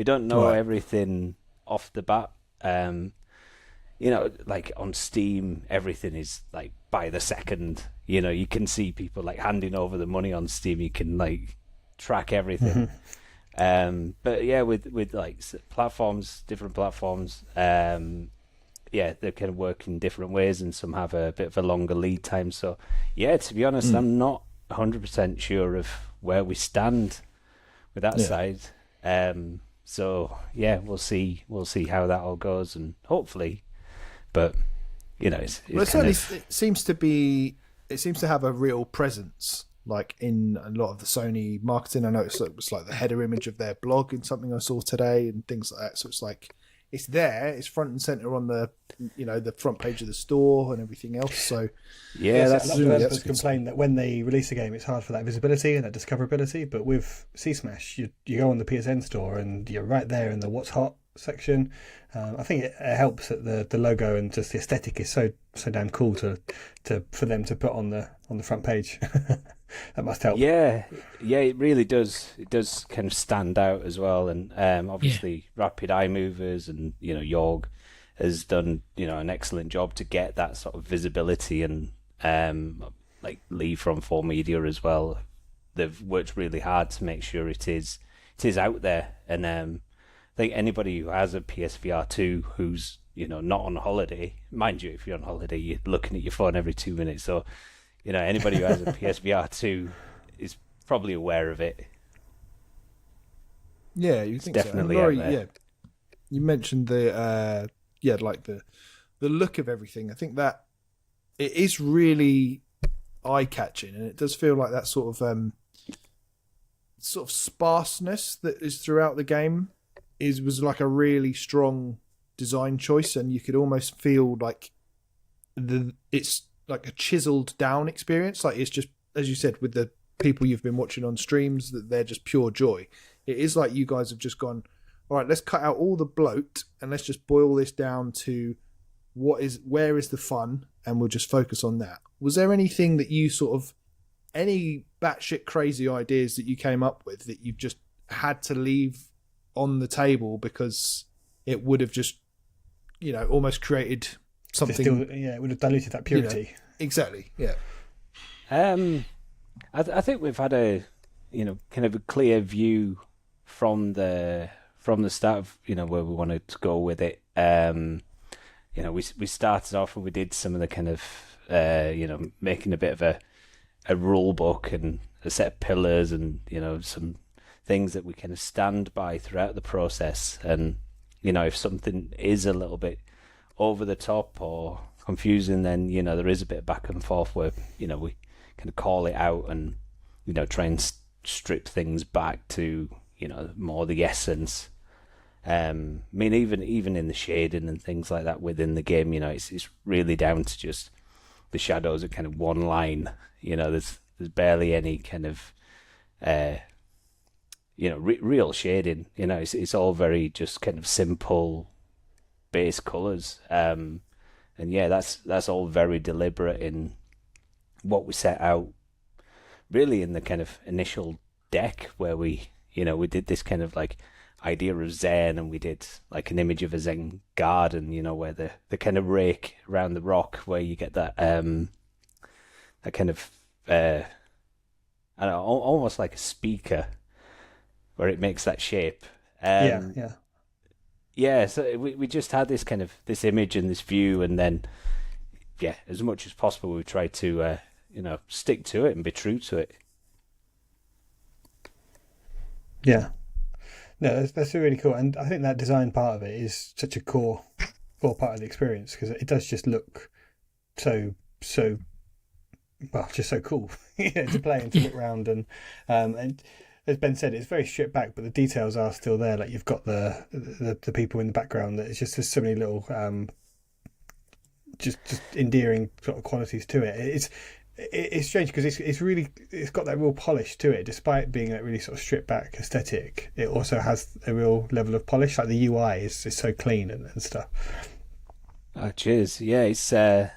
don't know everything off the bat. Like on Steam, everything is like by the second. You can see people like handing over the money on Steam. You can like track everything. But yeah, with like different platforms, they kind of work in different ways, and some have a bit of a longer lead time. So yeah, to be honest, I'm not 100% sure of where we stand with that side. So yeah, we'll see how that all goes, and hopefully, but it seems to have a real presence, like in a lot of the Sony marketing. I know it was like the header image of their blog in something I saw today and things like that. So it's like, it's there, it's front and center on the the front page of the store and everything else. So a lot of developers complain that when they release a game, it's hard for that visibility and that discoverability. But with Sea Smash, you go on the PSN store and you're right there in the What's Hot section. I think it helps that the logo and just the aesthetic is so damn cool for them to put on the front page. That must help. Yeah, it really does. It does kind of stand out as well, and obviously Rapid Eye Movers and Yorg has done an excellent job to get that sort of visibility, and like Lee from 4Media as well. They've worked really hard to make sure it is out there. And I think anybody who has a PSVR2 who's not on holiday, mind you, if you're on holiday, you're looking at your phone every 2 minutes. So anybody who has a PSVR2 is probably aware of it. Yeah, you think definitely so. out there. Yeah, you mentioned the the look of everything. I think that it is really eye catching, and it does feel like that sort of sparseness that is throughout the game was like a really strong design choice, and you could almost feel like it's like a chiseled down experience. Like it's just, as you said, with the people you've been watching on streams, that they're just pure joy. It is like you guys have just gone, all right, let's cut out all the bloat and let's just boil this down to where is the fun, and we'll just focus on that. Was there anything that you any batshit crazy ideas that you came up with that you've just had to leave on the table because it would have just, almost created something? It would have diluted that purity. Exactly, yeah. I think we've had a, kind of a clear view from the start of, where we wanted to go with it. We started off and we did some of the kind of, making a bit of a rule book and a set of pillars and, some things that we kind of stand by throughout the process. And, if something is a little bit over the top or confusing, then, there is a bit of back and forth where, we kind of call it out and, try and strip things back to, more the essence. Even in the shading and things like that within the game, it's really down to just the shadows are kind of one line. There's barely any kind of, real shading. It's all very just kind of simple base colors. And yeah, that's all very deliberate in what we set out. Really, in the kind of initial deck where we did this kind of like idea of Zen, and we did like an image of a Zen garden, where the kind of rake around the rock where you get that that kind of I don't know, almost like a speaker where it makes that shape. Yeah. So we just had this kind of this image and this view, and then as much as possible we tried to stick to it and be true to it. Yeah. No, that's really cool, and I think that design part of it is such a core part of the experience, because it does just look so just so cool to play and to look around, and as Ben said, it's very stripped back, but the details are still there. Like you've got the people in the background. That it's just there's so many little just endearing sort of qualities to it. It's strange because it's got that real polish to it, despite being that really sort of stripped back aesthetic. It also has a real level of polish. Like the UI is so clean and stuff. Oh, cheers! Yeah, it's kind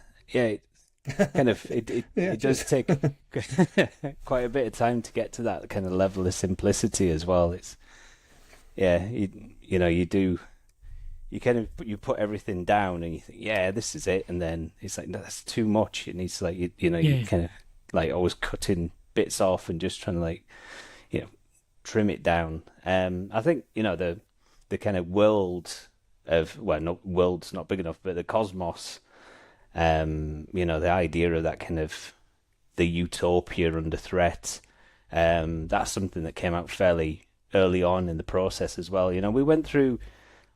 of it does take quite a bit of time to get to that kind of level of simplicity as well. It's you put everything down and you think, this is it, and then it's like, no, that's too much. It needs to, like, you kind of like always cutting bits off and just trying to, like, trim it down. I think the kind of world of, well, not world's not big enough, but the cosmos, the idea of that kind of the utopia under threat, that's something that came out fairly early on in the process as well. We went through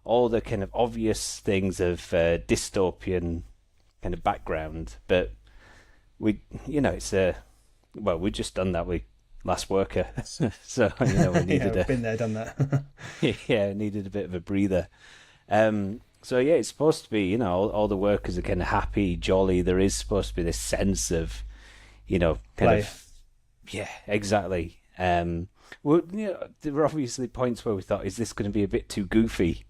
all the kind of obvious things of dystopian kind of background, but we we've just done that with Last Worker, so we needed been there, done that. Needed a bit of a breather. So it's supposed to be, all the workers are kind of happy, jolly. There is supposed to be this sense of, Play. Exactly. There were obviously points where we thought, is this going to be a bit too goofy?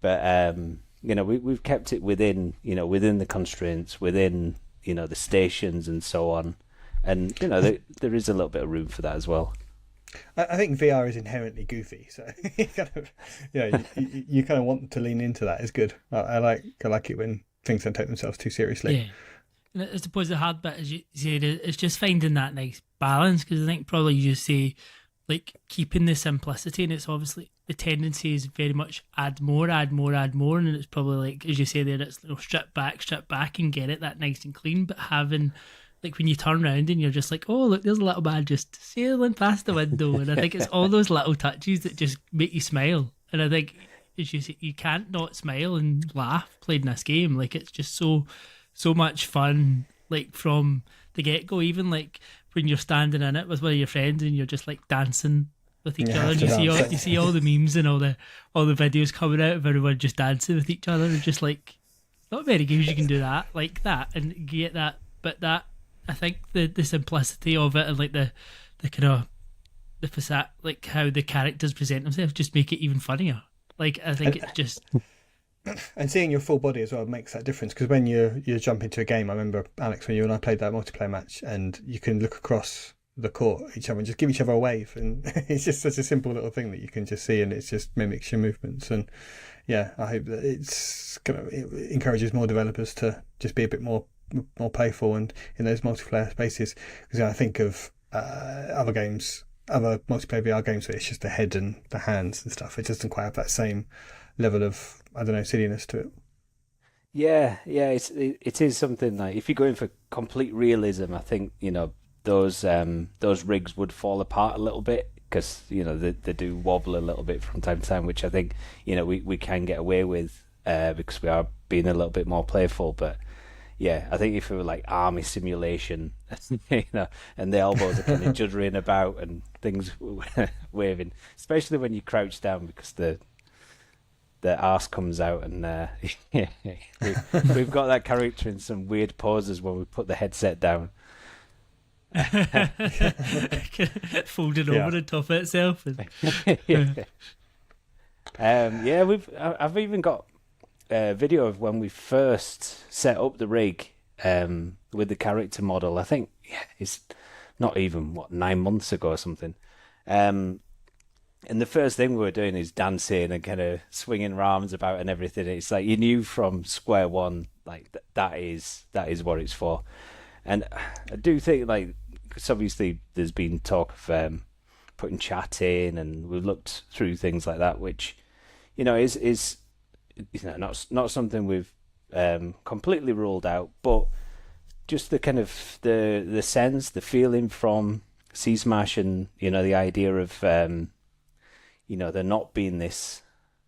But we've kept it within the constraints, within the stations and so on, and there is a little bit of room for that as well. I think VR is inherently goofy, so you kind of want to lean into that. It's good. I like it when things don't take themselves too seriously. And I suppose the hard bit, as you said, is just finding that nice balance, because I think probably you say, like, keeping the simplicity, and it's obviously the tendency is very much add more, and it's probably like, as you say there, it's strip back and get it that nice and clean, but having, like, when you turn around and you're just like, oh, look, there's a little man just sailing past the window, and I think it's all those little touches that just make you smile, and I think, as you say, you can't not smile and laugh playing this game. Like, it's just so much fun, like, from the get-go, even like when you're standing in it with one of your friends and you're just like dancing with each other, and you see all the memes and all the videos coming out of everyone just dancing with each other, and just like, not many games you can do that like that and get that. But that, I think the simplicity of it, and like the kind of the facade, like how the characters present themselves, just make it even funnier. Like, I think it's just. And seeing your full body as well makes that difference, because when you jump into a game, I remember, Alex, when you and I played that multiplayer match, and you can look across the court at each other and just give each other a wave, and it's just such a simple little thing that you can just see, and it just mimics your movements. And yeah, I hope that it encourages more developers to just be a bit more playful and in those multiplayer spaces, because I think of other games, other multiplayer VR games where it's just the head and the hands and stuff. It doesn't quite have that same level of, I don't know, silliness to it. Yeah, it is something like, if you're going for complete realism, I think, those rigs would fall apart a little bit, because they do wobble a little bit from time to time, which I think we can get away with because we are being a little bit more playful. But yeah, I think if it were like army simulation, and the elbows are kind of juddering about and things waving, especially when you crouch down, because the arse comes out, and we've got that character in some weird poses when we put the headset down. Folded over the top of itself. I've even got a video of when we first set up the rig with the character model. I think it's not even 9 months ago or something. And the first thing we were doing is dancing and kind of swinging our arms about and everything. It's like, you knew from square one, like, that is what it's for. And I do think, like, because obviously there's been talk of putting chat in, and we've looked through things like that, which, is not something we've completely ruled out, but just the kind of the sense, the feeling from C-Smash, and the idea of there not being this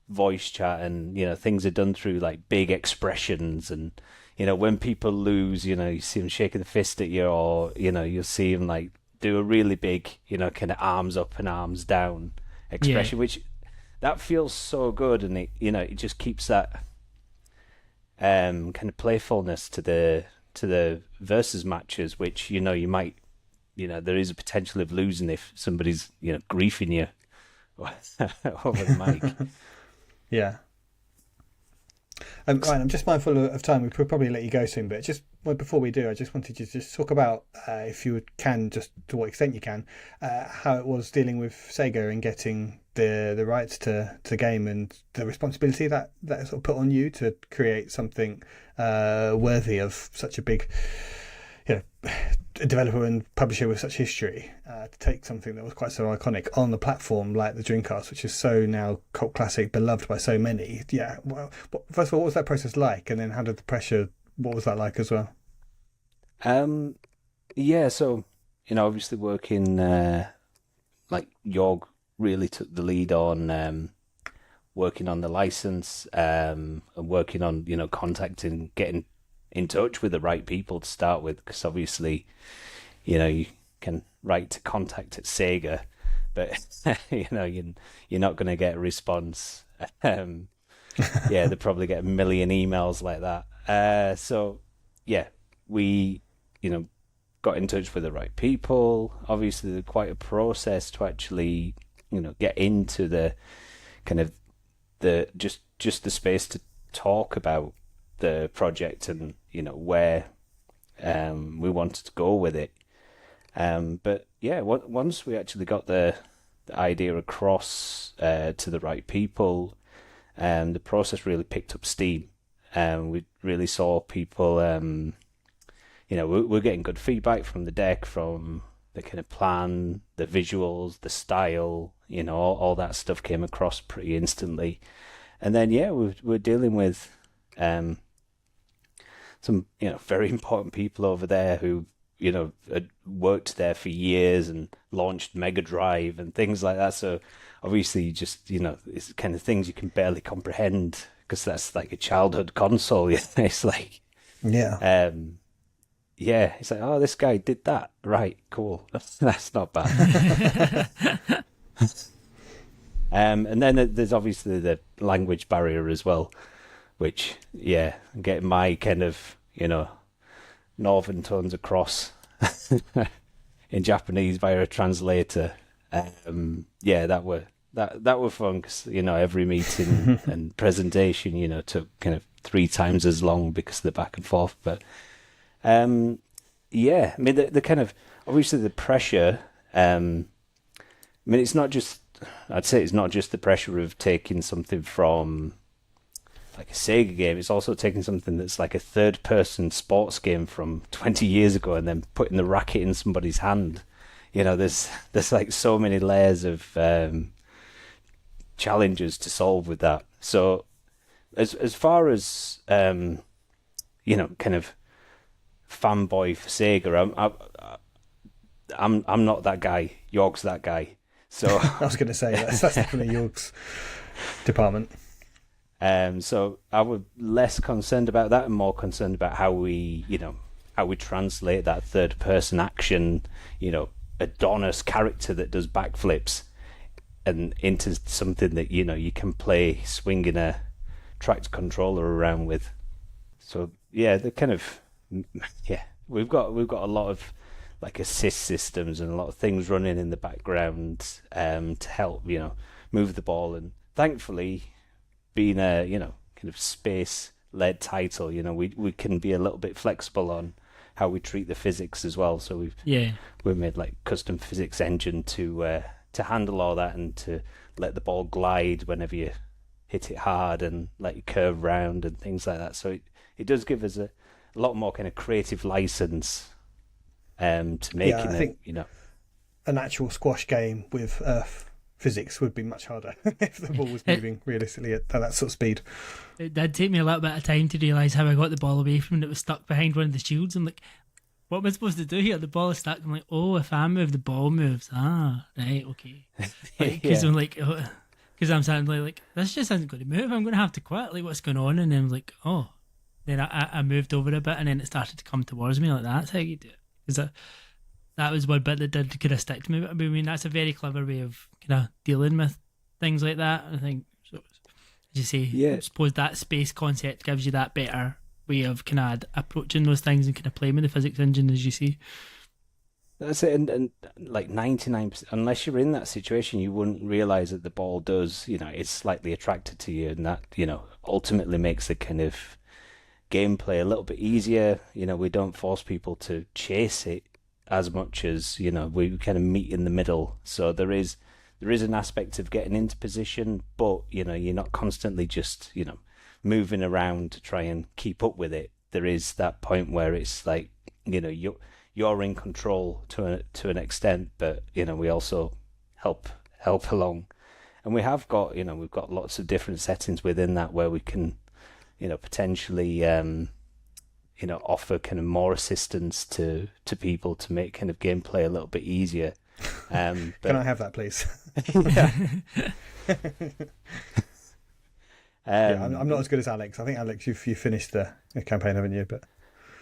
voice chat, and things are done through like big expressions, and when people lose, you see them shaking the fist at you, or you'll see them like do a really big kind of arms up and arms down expression, which that feels so good, and it just keeps that kind of playfulness to the versus matches, which you might there is a potential of losing if somebody's griefing you over the mic. Yeah. Ryan, I'm just mindful of time. We could probably let you go soon, but just before we do, I just wanted to just talk about, if you can, just to what extent you can, how it was dealing with Sega and getting the rights to the game, and the responsibility that sort of put on you to create something worthy of such a big, a developer and publisher with such history, to take something that was quite so iconic on the platform like the Dreamcast, which is so now cult classic, beloved by so many. Yeah. Well, first of all, what was that process like, and then how did the pressure? What was that like as well? Yeah. So obviously working like Jorg really took the lead on working on the license, and working on contacting, getting in touch with the right people to start with, because obviously you can write to contact at Sega, but you're not going to get a response. They probably get a million emails like that. So yeah, we got in touch with the right people. Obviously there's quite a process to actually get into the kind of the just the space to talk about the project, and where we wanted to go with it. But yeah, once we actually got the idea across to the right people, the process really picked up steam. We really saw people we're getting good feedback from the deck, from the kind of plan, the visuals, the style, all that stuff came across pretty instantly. And then, we're dealing with some, very important people over there who, had worked there for years and launched Mega Drive and things like that. So obviously just, it's kind of things you can barely comprehend because that's like a childhood console. It's like, it's like, oh, this guy did that. Right, cool. That's not bad. And then there's obviously the language barrier as well, which, getting my kind of, northern tones across in Japanese via a translator. That were fun because, every meeting and presentation, took kind of 3 times as long because of the back and forth. But, I mean, the kind of, obviously the pressure, it's not just, I'd say it's not just the pressure of taking something from like a Sega game, it's also taking something that's like a third-person sports game from 20 years ago and then putting the racket in somebody's hand. There's like so many layers of challenges to solve with that. So as far as, kind of fanboy for Sega, I'm not that guy. York's that guy. So I was going to say that's definitely York's department. So I was less concerned about that and more concerned about how we translate that third person action, Adonis character that does backflips and into something that, you can play swinging a tracked controller around with. So the kind of, we've got a lot of like assist systems and a lot of things running in the background to help, move the ball. And thankfully, being a, kind of space-led title, we can be a little bit flexible on how we treat the physics as well. So we've made like custom physics engine to handle all that and to let the ball glide whenever you hit it hard and let it curve round and things like that. So it does give us a lot more kind of creative license to making it, an actual squash game with physics would be much harder if the ball was moving realistically at that sort of speed. It did take me a little bit of time to realise how I got the ball away from it. It was stuck behind one of the shields. I'm like, what am I supposed to do here? The ball is stuck. I'm like, oh, if I move, the ball moves. Ah, right, okay. Because I'm like, because I'm suddenly like, this just isn't going to move. I'm going to have to quit. Like, what's going on? And then I'm like, oh. Then I moved over a bit and then it started to come towards me. Like, that's how you do it. Because that was one bit that did kind of stick to me. I mean, that's a very clever way of kind of dealing with things like that. I think, so, as you say, I suppose that space concept gives you that better way of kind of approaching those things and kind of playing with the physics engine, as you see. That's it, and like 99%, unless you're in that situation, you wouldn't realise that the ball does, it's slightly attracted to you, and that, ultimately makes the kind of gameplay a little bit easier. We don't force people to chase it as much as, we kind of meet in the middle. So there is an aspect of getting into position, but, you're not constantly just, moving around to try and keep up with it. There is that point where it's like, you're in control to an extent, but, we also help along. And we have got, we've got lots of different settings within that where we can, potentially, offer kind of more assistance to people to make kind of gameplay a little bit easier. But, can I have that, please? I'm not as good as Alex. I think, Alex, you finished the campaign, haven't you? But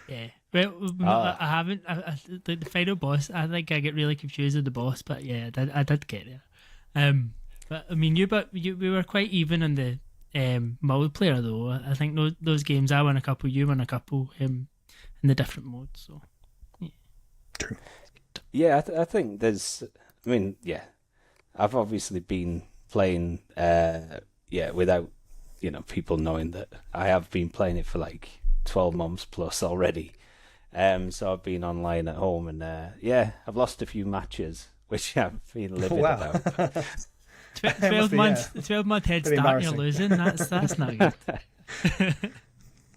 yeah. Well, I haven't. The final boss, I think I get really confused with the boss, but yeah, I did get there. But I mean, we were quite even on the multiplayer though. I think those games, I won a couple, you won a couple in the different modes. So true. Yeah, I think there's. I mean, yeah, I've obviously been playing, without people knowing that I have been playing it for like 12 months plus already. So I've been online at home and I've lost a few matches, which I'm feeling livid about. 12 month head start and you're losing. That's not good.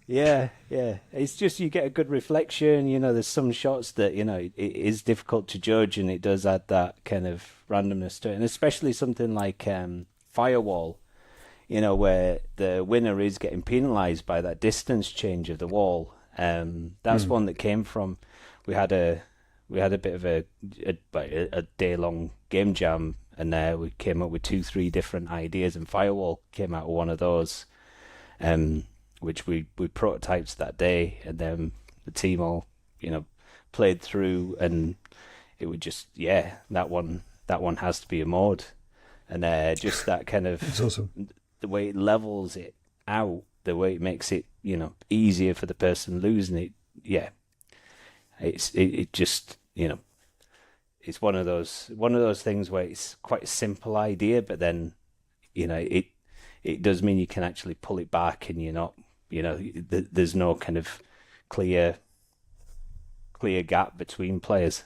Yeah, yeah. It's just you get a good reflection. There's some shots that it is difficult to judge, and it does add that kind of randomness to it, and especially something like Firewall. Where the winner is getting penalised by that distance change of the wall. That's one that came from. We had a bit of a day-long game jam, and we came up with 2-3 different ideas, and Firewall came out of one of those, which we prototyped that day, and then the team all played through, and it would just that one has to be a mod, and just that kind of It's awesome. the way it levels it out, the way it makes it easier for the person losing it. Yeah, it just it's one of those things where it's quite a simple idea, but then it does mean you can actually pull it back, and you're not there's no kind of clear gap between players.